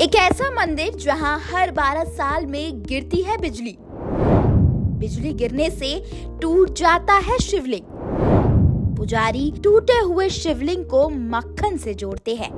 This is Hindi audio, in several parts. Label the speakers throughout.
Speaker 1: एक ऐसा मंदिर जहां हर 12 साल में गिरती है बिजली। बिजली गिरने से टूट जाता है शिवलिंग। पुजारी टूटे हुए शिवलिंग को मक्खन से जोड़ते हैं।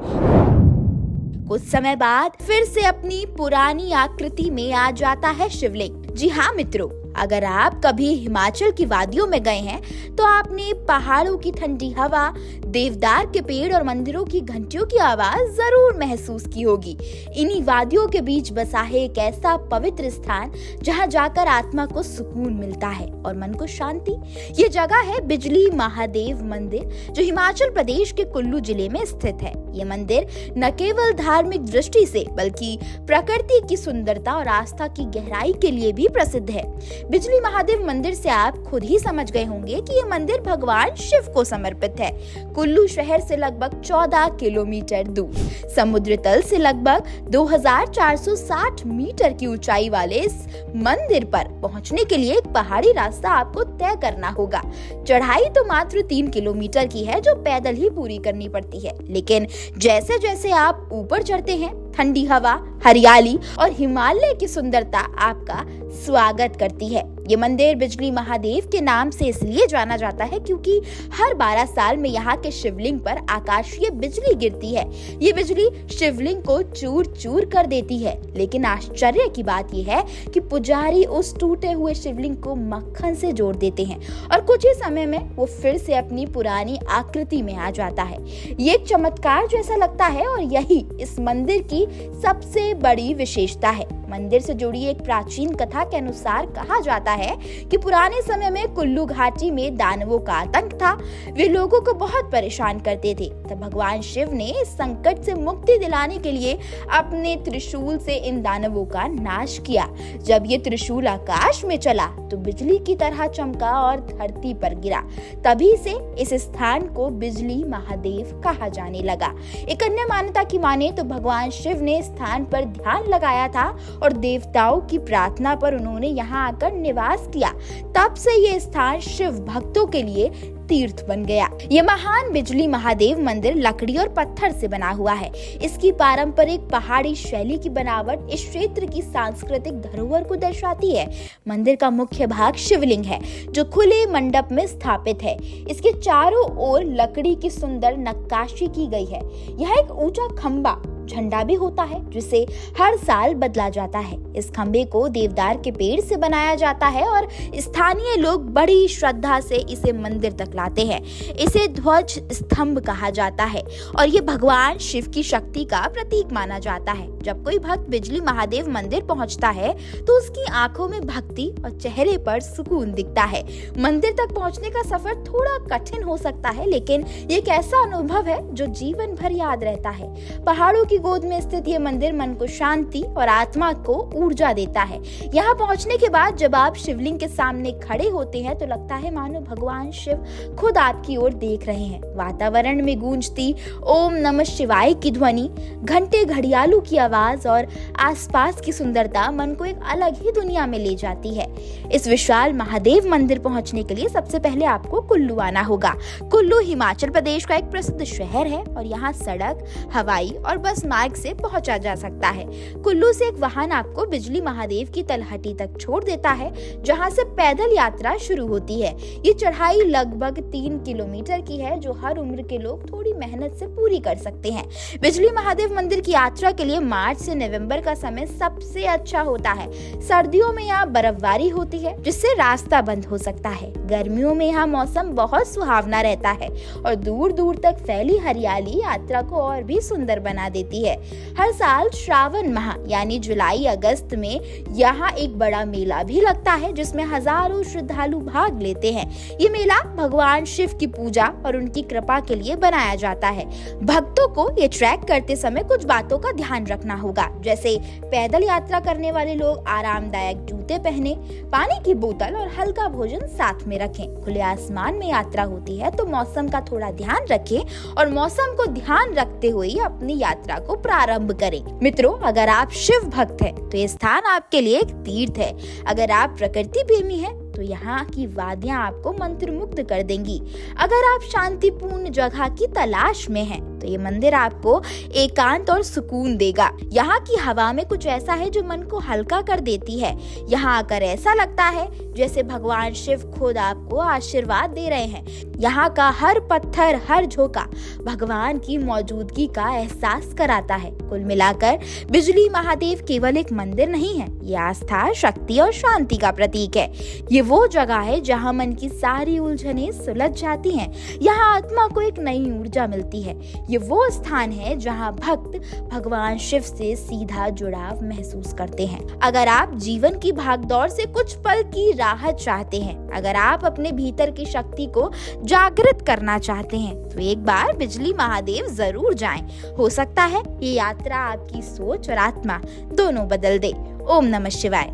Speaker 1: कुछ समय बाद फिर से अपनी पुरानी आकृति में आ जाता है शिवलिंग। जी हाँ मित्रों, अगर आप कभी हिमाचल की वादियों में गए हैं तो आपने पहाड़ों की ठंडी हवा, देवदार के पेड़ और मंदिरों की घंटियों की आवाज जरूर महसूस की होगी। इन्हीं वादियों के बीच बसा है एक ऐसा पवित्र स्थान जहां जाकर आत्मा को सुकून मिलता है और मन को शांति। ये जगह है बिजली महादेव मंदिर, जो हिमाचल प्रदेश के कुल्लू जिले में स्थित है। ये मंदिर न केवल धार्मिक दृष्टि से बल्कि प्रकृति की सुंदरता और आस्था की गहराई के लिए भी प्रसिद्ध है। बिजली महादेव मंदिर से आप खुद ही समझ गए होंगे कि ये मंदिर भगवान शिव को समर्पित है। कुल्लू शहर से लगभग 14 किलोमीटर दूर, समुद्र तल से लगभग 2460 मीटर की ऊंचाई वाले इस मंदिर पर पहुंचने के लिए एक पहाड़ी रास्ता आपको तय करना होगा। चढ़ाई तो मात्र 3 किलोमीटर की है, जो पैदल ही पूरी करनी पड़ती है। लेकिन जैसे जैसे आप ऊपर चढ़ते हैं, ठंडी हवा, हरियाली और हिमालय की सुंदरता आपका स्वागत करती है। ये मंदिर बिजली महादेव के नाम से इसलिए जाना जाता है क्योंकि हर 12 साल में यहाँ के शिवलिंग पर आकाशीय बिजली गिरती है। ये बिजली शिवलिंग को चूर चूर कर देती है। लेकिन आश्चर्य की बात यह है कि पुजारी उस टूटे हुए शिवलिंग को मक्खन से जोड़ देते हैं और कुछ ही समय में वो फिर से अपनी पुरानी आकृति में आ जाता है। ये एक चमत्कार जैसा लगता है और यही इस मंदिर की सबसे बड़ी विशेषता है। मंदिर से जुड़ी एक प्राचीन कथा के अनुसार कहा जाता है कि पुराने समय में कुल्लू घाटी में दानवों का आतंक था। वे लोगों को बहुत परेशान करते थे। तब भगवान शिव ने इस संकट से मुक्ति दिलाने के लिए अपने त्रिशूल से इन दानवों का नाश किया। जब ये त्रिशूल आकाश में चला तो बिजली की तरह चमका और धरती पर गिरा। तभी से इस स्थान को बिजली महादेव कहा जाने लगा। एक अन्य मान्यता की माने तो भगवान शिव ने स्थान पर ध्यान लगाया था और देवताओं की प्रार्थना पर उन्होंने यहाँ आकर निवास किया। तब से ये स्थान शिव भक्तों के लिए तीर्थ बन गया। ये महान बिजली महादेव मंदिर लकड़ी और पत्थर से बना हुआ है। इसकी पारंपरिक पहाड़ी शैली की बनावट इस क्षेत्र की सांस्कृतिक धरोहर को दर्शाती है। मंदिर का मुख्य भाग शिवलिंग है, जो खुले मंडप में स्थापित है। इसके चारों ओर लकड़ी की सुंदर नक्काशी की गई है। यह एक ऊंचा खंबा झंडा भी होता है, जिसे हर साल बदला जाता है। इस खंबे को देवदार के पेड़ से बनाया जाता है और स्थानीय लोग बड़ी श्रद्धा से इसे मंदिर तक लाते हैं। इसे ध्वज स्तंभ कहा जाता है और ये भगवान शिव की शक्ति का प्रतीक माना जाता है। जब कोई भक्त बिजली महादेव मंदिर पहुंचता है तो उसकी आंखों में भक्ति और चेहरे पर सुकून दिखता है। मंदिर तक पहुंचने का सफर थोड़ा कठिन हो सकता है, लेकिन ये एक ऐसा अनुभव है जो जीवन भर याद रहता है। पहाड़ों की गोद में स्थित ये मंदिर मन को शांति और आत्मा को ऊर्जा देता है। यहाँ पहुंचने के बाद जब आप शिवलिंग के सामने खड़े होते हैं तो लगता है मानो भगवान शिव खुद आपकी ओर देख रहे हैं। वातावरण में गूंजती ओम नमः शिवाय की ध्वनि, घंटे घड़ियालों की आवाज और आसपास की सुंदरता मन को एक अलग ही दुनिया में ले जाती है। इस विशाल महादेव मंदिर पहुंचने के लिए सबसे पहले आपको कुल्लू आना होगा। कुल्लू हिमाचल प्रदेश का एक प्रसिद्ध शहर है और यहाँ सड़क, हवाई और बस मार्ग से पहुंचा जा सकता है। कुल्लू से एक वाहन आपको बिजली महादेव की तलहटी तक छोड़ देता है, जहां से पैदल यात्रा शुरू होती है। ये चढ़ाई लगभग 3 किलोमीटर की है, जो हर उम्र के लोग थोड़ी मेहनत से पूरी कर सकते हैं। बिजली महादेव मंदिर की यात्रा के लिए मार्च से नवंबर का समय सबसे अच्छा होता है। सर्दियों में यहाँ बर्फबारी होती है, जिससे रास्ता बंद हो सकता है। गर्मियों में यहाँ मौसम बहुत सुहावना रहता है और दूर दूर तक फैली हरियाली यात्रा को और भी सुंदर बना देती है। हर साल श्रावण माह यानी जुलाई अगस्त में यहाँ एक बड़ा मेला भी लगता है, जिसमें हजारों श्रद्धालु भाग लेते हैं। ये मेला भगवान शिव की पूजा और उनकी कृपा के लिए बनाया जाता है। भक्तों को ये ट्रैक करते समय कुछ बातों का ध्यान रखना होगा, जैसे पैदल यात्रा करने वाले लोग आरामदायक जूते पहने, पानी की बोतल और हल्का भोजन साथ में रखें। खुले आसमान में यात्रा होती है तो मौसम का थोड़ा ध्यान रखें और मौसम को ध्यान रखते हुए अपनी यात्रा को प्रारंभ करें। मित्रों, अगर आप शिव भक्त हैं तो ये स्थान आपके लिए एक तीर्थ है। अगर आप प्रकृति प्रेमी हैं तो यहाँ की वादियाँ आपको मंत्रमुग्ध कर देंगी। अगर आप शांतिपूर्ण जगह की तलाश में हैं तो ये मंदिर आपको एकांत और सुकून देगा। यहाँ की हवा में कुछ ऐसा है जो मन को हल्का कर देती है। यहाँ आकर ऐसा लगता है जैसे भगवान शिव खुद आपको आशीर्वाद दे रहे हैं। यहाँ का हर पत्थर, हर झोंका भगवान की मौजूदगी का एहसास कराता है। कुल मिलाकर बिजली महादेव केवल एक मंदिर नहीं है, ये आस्था, शक्ति और शांति का प्रतीक है। ये वो जगह है जहाँ मन की सारी उलझनें सुलझ जाती हैं। यहाँ आत्मा को एक नई ऊर्जा मिलती है। ये वो स्थान है जहाँ भक्त भगवान शिव से सीधा जुड़ाव महसूस करते हैं। अगर आप जीवन की भागदौड़ से कुछ पल की राहत चाहते हैं, अगर आप अपने भीतर की शक्ति को जागृत करना चाहते हैं, तो एक बार बिजली महादेव जरूर जाएं। हो सकता है ये यात्रा आपकी सोच और आत्मा दोनों बदल दे। ओम नमः शिवाय।